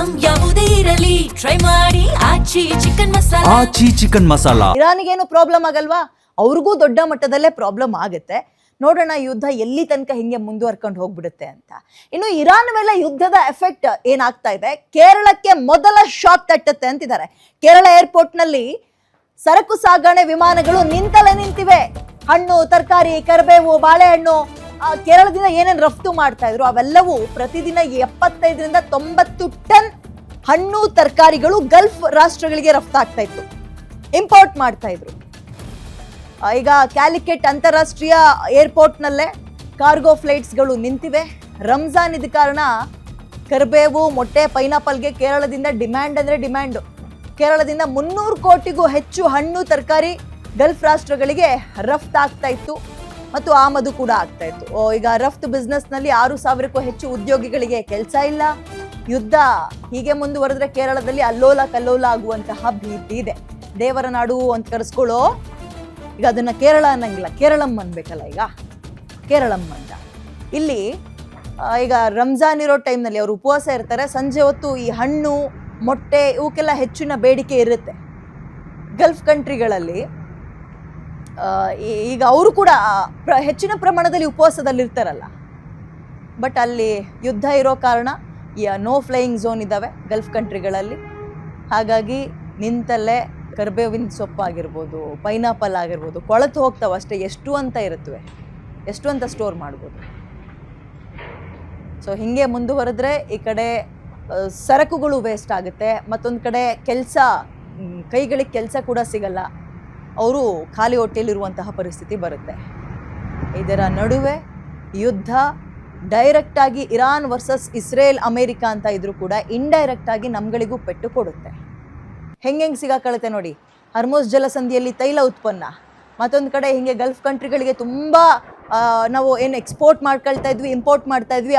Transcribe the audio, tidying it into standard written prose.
Item ಯಾವುದೇ ಇರಲಿ try ಮಾಡಿ ಆಚಿ ಚಿಕನ್ ಮಸಾಲಾ. ಇರಾನಿಗೇನು ಪ್ರಾಬ್ಲಮ್ ಆಗಲ್ವಾ? ಅವ್ರಿಗೂ ದೊಡ್ಡ ಮಟ್ಟದಲ್ಲೇ ಪ್ರಾಬ್ಲಮ್ ಆಗುತ್ತೆ. ನೋಡೋಣ ಯುದ್ಧ ಎಲ್ಲಿ ತನಕ ಹಿಂಗೆ ಮುಂದುವರ್ಕೊಂಡು ಹೋಗ್ಬಿಡುತ್ತೆ ಅಂತ. ಇನ್ನು ಇರಾನ್ ಮೇಲೆ ಯುದ್ಧದ ಎಫೆಕ್ಟ್ ಏನಾಗ್ತಾ ಇದೆ, ಕೇರಳಕ್ಕೆ ಮೊದಲ ಶಾಕ್ ತಟ್ಟುತ್ತೆ ಅಂತಿದ್ದಾರೆ. ಕೇರಳ ಏರ್ಪೋರ್ಟ್ ನಲ್ಲಿ ಸರಕು ಸಾಗಣೆ ವಿಮಾನಗಳು ನಿಂತಲೇ ನಿಂತಿವೆ. ಹಣ್ಣು, ತರಕಾರಿ, ಕರಿಬೇವು, ಬಾಳೆಹಣ್ಣು ಕೇರಳದಿಂದ ಏನೇನು ರಫ್ತು ಮಾಡ್ತಾ ಇದ್ರು ಅವೆಲ್ಲವೂ ಪ್ರತಿದಿನ 75ರಿಂದ 90 ಟನ್ ಹಣ್ಣು ತರಕಾರಿಗಳು ಗಲ್ಫ್ ರಾಷ್ಟ್ರಗಳಿಗೆ ರಫ್ತಾಗ್ತಾ ಇತ್ತು, ಇಂಪೋರ್ಟ್ ಮಾಡ್ತಾ ಇದ್ರು. ಈಗ ಕ್ಯಾಲಿಕೆಟ್ ಅಂತಾರಾಷ್ಟ್ರೀಯ ಏರ್ಪೋರ್ಟ್ನಲ್ಲೇ ಕಾರ್ಗೋ ಫ್ಲೈಟ್ಸ್ಗಳು ನಿಂತಿವೆ. ರಂಜಾನ್ ಇದ್ದ ಕಾರಣ ಕರಿಬೇವು, ಮೊಟ್ಟೆ, ಪೈನಾಪಲ್ಗೆ ಕೇರಳದಿಂದ ಡಿಮ್ಯಾಂಡ್ ಅಂದರೆ ಡಿಮ್ಯಾಂಡು. ಕೇರಳದಿಂದ 300 ಕೋಟಿಗೂ ಹೆಚ್ಚು ಹಣ್ಣು ತರಕಾರಿ ಗಲ್ಫ್ ರಾಷ್ಟ್ರಗಳಿಗೆ ರಫ್ತಾಗ್ತಾ ಇತ್ತು ಮತ್ತು ಆಮದು ಕೂಡ ಆಗ್ತಾ ಇತ್ತು. ಈಗ ರಫ್ತು ಬಿಸ್ನೆಸ್ನಲ್ಲಿ 6,000ಕ್ಕೂ ಹೆಚ್ಚು ಉದ್ಯೋಗಿಗಳಿಗೆ ಕೆಲಸ ಇಲ್ಲ. ಯುದ್ಧ ಹೀಗೆ ಮುಂದುವರೆದ್ರೆ ಕೇರಳದಲ್ಲಿ ಅಲ್ಲೋಲ ಕಲ್ಲೋಲ ಆಗುವಂತಹ ಭೀತಿ ಇದೆ. ದೇವರ ನಾಡು ಅಂತ ಕರೆಸ್ಕೊಳ್ಳೋ, ಈಗ ಅದನ್ನ ಕೇರಳ ಅನ್ನಂಗಿಲ್ಲ, ಕೇರಳಂ ಅನ್ಬೇಕಲ್ಲ. ಈಗ ಕೇರಳಂ ಅಂತ ಇಲ್ಲಿ ಈಗ ರಂಜಾನ್ ಇರೋ ಟೈಮ್ನಲ್ಲಿ ಅವರು ಉಪವಾಸ ಇರ್ತಾರೆ. ಸಂಜೆ ಹೊತ್ತು ಈ ಹಣ್ಣು, ಮೊಟ್ಟೆ ಇವಕ್ಕೆಲ್ಲ ಹೆಚ್ಚಿನ ಬೇಡಿಕೆ ಇರುತ್ತೆ ಗಲ್ಫ್ ಕಂಟ್ರಿಗಳಲ್ಲಿ. ಈಗ ಅವರು ಕೂಡ ಹೆಚ್ಚಿನ ಪ್ರಮಾಣದಲ್ಲಿ ಉಪವಾಸದಲ್ಲಿರ್ತಾರಲ್ಲ. ಬಟ್ ಅಲ್ಲಿ ಯುದ್ಧ ಇರೋ ಕಾರಣ ನೋ ಫ್ಲೈಯಿಂಗ್ ಝೋನ್ ಇದ್ದಾವೆ ಗಲ್ಫ್ ಕಂಟ್ರಿಗಳಲ್ಲಿ. ಹಾಗಾಗಿ ನಿಂತಲ್ಲೇ ಕರಿಬೇವಿನ ಸೊಪ್ಪಾಗಿರ್ಬೋದು, ಪೈನಾಪಲ್ ಆಗಿರ್ಬೋದು ಕೊಳೆತು ಹೋಗ್ತಾವೆ ಅಷ್ಟೇ. ಎಷ್ಟು ಅಂತ ಇರುತ್ತವೆ, ಎಷ್ಟು ಅಂತ ಸ್ಟೋರ್ ಮಾಡ್ಬೋದು. ಸೊ ಹೀಗೆ ಮುಂದುವರೆದ್ರೆ ಈ ಕಡೆ ಸರಕುಗಳು ವೇಸ್ಟ್ ಆಗುತ್ತೆ, ಮತ್ತೊಂದು ಕಡೆ ಕೈಗಳಿಗೆ ಕೆಲಸ ಕೂಡ ಸಿಗಲ್ಲ. ಅವರು ಖಾಲಿ ಹೊಟ್ಟೆಯಲ್ಲಿರುವಂತಹ ಪರಿಸ್ಥಿತಿ ಬರುತ್ತೆ. ಇದರ ನಡುವೆ ಯುದ್ಧ ಡೈರೆಕ್ಟಾಗಿ ಇರಾನ್ ವರ್ಸಸ್ ಇಸ್ರೇಲ್, ಅಮೇರಿಕಾ ಅಂತ ಇದ್ರೂ ಕೂಡ ಇಂಡೈರೆಕ್ಟಾಗಿ ನಮ್ಗಳಿಗೂ ಪೆಟ್ಟು ಕೊಡುತ್ತೆ. ಹೆಂಗೆ ಸಿಗಾಕಳುತ್ತೆ ನೋಡಿ. ಹರ್ಮೋಸ್ ಜಲಸಂಧಿಯಲ್ಲಿ ತೈಲ ಉತ್ಪನ್ನ, ಮತ್ತೊಂದು ಕಡೆ ಹಿಂಗೆ ಗಲ್ಫ್ ಕಂಟ್ರಿಗಳಿಗೆ ತುಂಬ ನಾವು ಏನು ಎಕ್ಸ್ಪೋರ್ಟ್ ಮಾಡ್ಕೊಳ್ತಾ ಇದ್ವಿ, ಇಂಪೋರ್ಟ್ ಮಾಡ್ತಾ ಇದ್ವಿ.